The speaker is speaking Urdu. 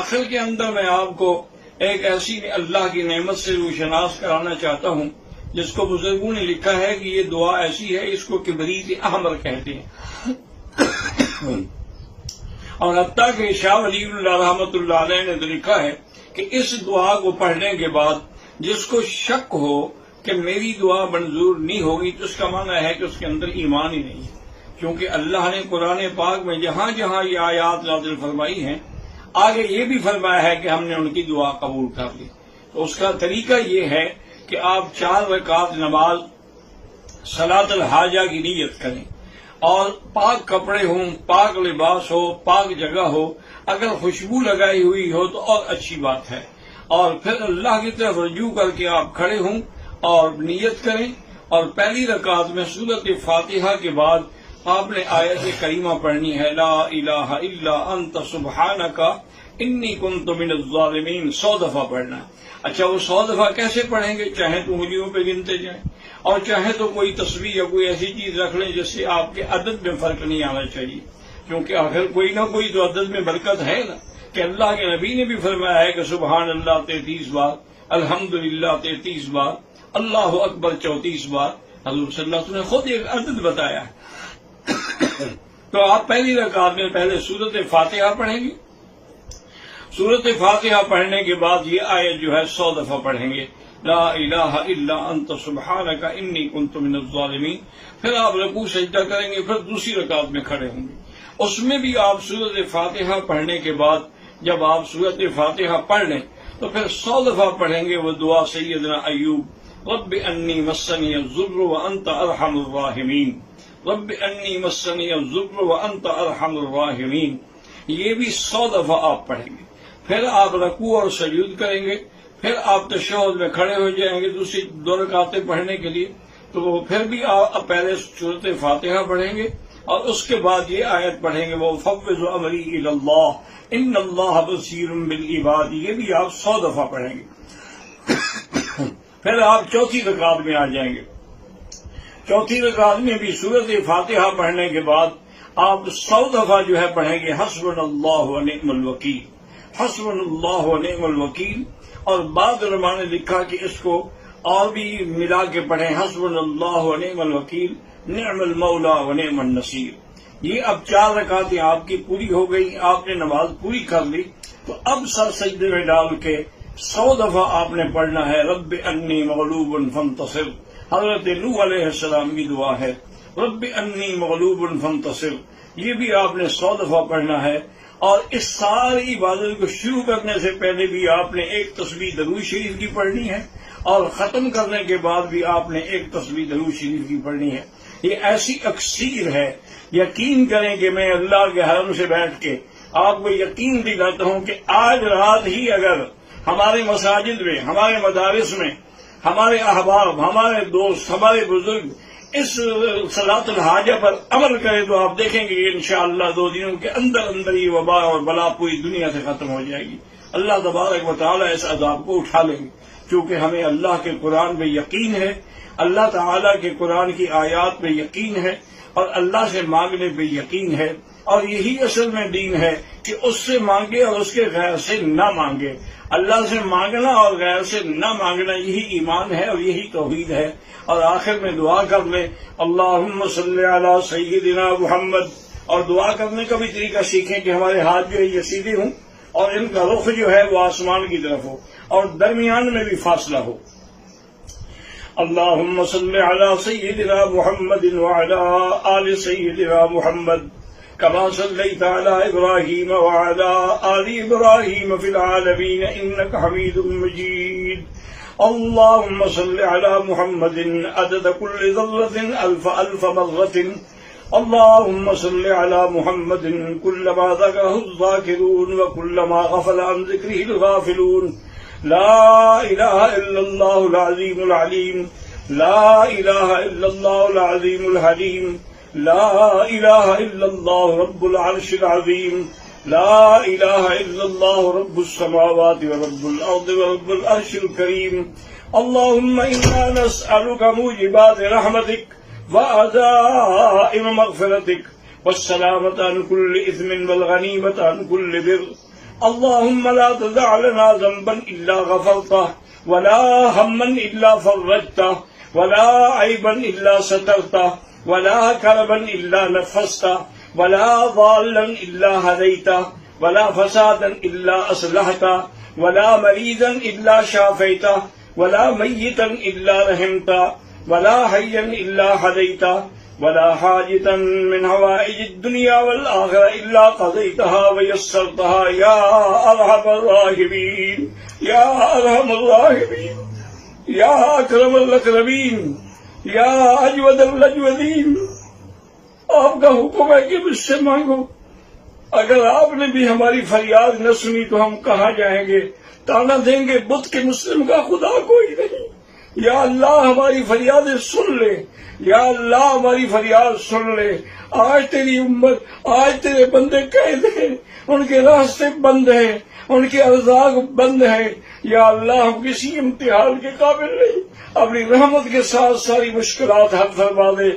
آخر کے اندر میں آپ کو ایک ایسی اللہ کی نعمت سے روشناس کرانا چاہتا ہوں جس کو بزرگوں نے لکھا ہے کہ یہ دعا ایسی ہے، اس کو کبریت احمر کہتے ہیں۔ اور حتیٰ کہ شاہ ولی اللہ رحمۃ اللہ علیہ نے تو لکھا ہے کہ اس دعا کو پڑھنے کے بعد جس کو شک ہو کہ میری دعا منظور نہیں ہوگی تو اس کا معنی ہے کہ اس کے اندر ایمان ہی نہیں ہے، کیونکہ اللہ نے قرآن پاک میں جہاں جہاں یہ آیات نازل فرمائی ہیں آگے یہ بھی فرمایا ہے کہ ہم نے ان کی دعا قبول کر لی۔ تو اس کا طریقہ یہ ہے کہ آپ 4 رکعت نماز صلاۃ الحاجہ کی نیت کریں، اور پاک کپڑے ہوں، پاک لباس ہو، پاک جگہ ہو، اگر خوشبو لگائی ہوئی ہو تو اور اچھی بات ہے، اور پھر اللہ کی طرف رجوع کر کے آپ کھڑے ہوں اور نیت کریں، اور پہلی رکعت میں سورۃ فاتحہ کے بعد آپ نے آیت کریمہ پڑھنی ہے، لا الہ الا انت سبحانک انی کنت من الظالمین، 100 دفعہ پڑھنا ہے۔ اچھا، وہ 100 دفعہ کیسے پڑھیں گے؟ چاہیں تو انگلیوں پہ گنتے جائیں، اور چاہیں تو کوئی تصویر یا کوئی ایسی چیز رکھ لیں جس سے آپ کے عدد میں فرق نہیں آنا چاہیے، کیونکہ آخر کوئی نہ کوئی تو عدد میں برکت ہے نا، کہ اللہ کے نبی نے بھی فرمایا ہے کہ سبحان اللہ 33 بار، الحمدللہ 33 بار، اللہ اکبر 34 بار، حضور صلی اللہ علیہ وسلم نے خود ایک عدد بتایا ہے۔ تو آپ پہلی رکعت میں پہلے سورۃ فاتحہ پڑھیں گے، سورۃ فاتحہ پڑھنے کے بعد یہ آیت جو ہے 100 دفعہ پڑھیں گے، لا الہ الا انت سبحانک انی کنت من الظالمین۔ پھر آپ رکوع سجدہ کریں گے، پھر دوسری رکعت میں کھڑے ہوں گے، اس میں بھی آپ سورۃ فاتحہ پڑھنے کے بعد جب آپ سورۃ فاتحہ پڑھ لیں تو پھر 100 دفعہ پڑھیں گے وہ دعا سیدنا ایوب، رب انی مسنی الضر وانت ارحم الراحمین، رب انی مسنی الضر وانت ارحم الراحمین، یہ بھی 100 دفعہ آپ پڑھیں گے۔ پھر آپ رکوع اور سجود کریں گے، پھر آپ تشہد میں کھڑے ہو جائیں گے دوسری 2 رکعتیں پڑھنے کے لیے، تو پھر بھی آپ پہلے سورۃ فاتحہ پڑھیں گے اور اس کے بعد یہ آیت پڑھیں گے، وَأُفَوِّضُ أَمْرِي إِلَى اللَّهِ إِنَّ اللَّهَ بَصِيرٌ بِالْعِبَادِ، یہ بھی آپ 100 دفعہ پڑھیں گے۔ پھر آپ چوتھی رکعت میں آ جائیں گے، چوتھی رکعت میں بھی سورۃ فاتحہ پڑھنے کے بعد آپ 100 دفعہ جو ہے پڑھیں گے، حسبنا اللہ ونعم الوکیل، حسبنا اللہ ونعم الوکیل۔ اور بعض علماء نے لکھا کہ اس کو اور بھی ملا کے پڑھیں، حسبنا اللہ ونعم الوکیل، نعم المولا ونعم النصیر۔ یہ اب 4 رکعتیں آپ کی پوری ہو گئی، آپ نے نماز پوری کر لی، تو اب سر سجدے میں ڈال کے 100 دفعہ آپ نے پڑھنا ہے، رب انی مغلوب فانتصر، حضرت نوح علیہ السلام کی دعا ہے، رب انی مغلوب فانتصر، یہ بھی آپ نے 100 دفعہ پڑھنا ہے۔ اور اس ساری عبادت کو شروع کرنے سے پہلے بھی آپ نے ایک تسبیح درود شریف کی پڑھنی ہے، اور ختم کرنے کے بعد بھی آپ نے ایک تسبیح درود شریف کی پڑھنی ہے۔ یہ ایسی اکثیر ہے، یقین کریں کہ میں اللہ کے حرم سے بیٹھ کے آپ کو یقین دلاتا ہوں کہ آج رات ہی اگر ہمارے مساجد میں، ہمارے مدارس میں، ہمارے احباب، ہمارے دوست، ہمارے بزرگ اس صلاۃ الحاجہ پر عمل کرے تو آپ دیکھیں گے کہ انشاءاللہ 2 دنوں کے اندر اندر یہ وبا اور بلا پوری دنیا سے ختم ہو جائے گی۔ اللہ تبارک و تعالیٰ اس عذاب کو اٹھا لیں گے، کیونکہ ہمیں اللہ کے قرآن پہ یقین ہے، اللہ تعالیٰ کے قرآن کی آیات پہ یقین ہے، اور اللہ سے مانگنے پہ یقین ہے، اور یہی اصل میں دین ہے کہ اس سے مانگے اور اس کے غیر سے نہ مانگے۔ اللہ سے مانگنا اور غیر سے نہ مانگنا یہی ایمان ہے اور یہی توحید ہے۔ اور آخر میں دعا کر لیں، اللہم صلی علی سیدنا محمد، اور دعا کرنے کا بھی طریقہ سیکھیں کہ ہمارے ہاتھ جو ہے یہ سیدھے ہوں اور ان کا رخ جو ہے وہ آسمان کی طرف ہو اور درمیان میں بھی فاصلہ ہو۔ اللہم صلی علی سیدنا محمد وعلی آل سیدنا محمد كما صليت على إبراهيم وعلى آل إبراهيم في العالمين إنك حميد مجيد. اللهم صل على محمد عدد كل ذرة ألف مرة. اللهم صل على محمد كلما ذكره الذاكرون وكلما غفل عن ذكره الغافلون. لا إله إلا الله العظيم العليم. لا إله إلا الله العظيم الحليم. لا إله إلا الله رب العرش العظيم. لا إله إلا الله رب السماوات ورب الأرض ورب العرش الكريم. اللهم إنا نسألك موجبات رحمتك وعزائم مغفرتك والسلامة عن كل إثم والغنيمة عن كل بر اللهم لا تدع لنا ذنبا إلا غفرته ولا هما إلا فرجته ولا عيبا إلا سترته ولا كربا إلا نفسته ولا ضالا إلا هديته ولا فسادا إلا أصلحته ولا مريضا إلا شافيته ولا ميتا إلا رحمته ولا حيا إلا هديته ولا حاجة من حوائج الدنيا والآخرة إلا قضيتها ويسرتها يا أرحم الراحمين يا أرحم الراحمين يا أكرم الأكرمين يا أجود الأجودين. آپ کا حکم ہے کہ مجھ سے مانگو. اگر آپ نے بھی ہماری فریاد نہ سنی تو ہم کہاں جائیں گے؟ تانا دیں گے بت کے مسلم کا خدا کوئی نہیں. یا اللہ ہماری فریادیں سن لے، یا اللہ ہماری فریاد سن لے. آج تیری امت، آج تیرے بندے قید ہیں، ان کے راستے بند ہیں، ان کے ارزاق بند ہیں. یا اللہ ہم کسی امتحان کے قابل نہیں، اپنی رحمت کے ساتھ ساری مشکلات حل فرما دے.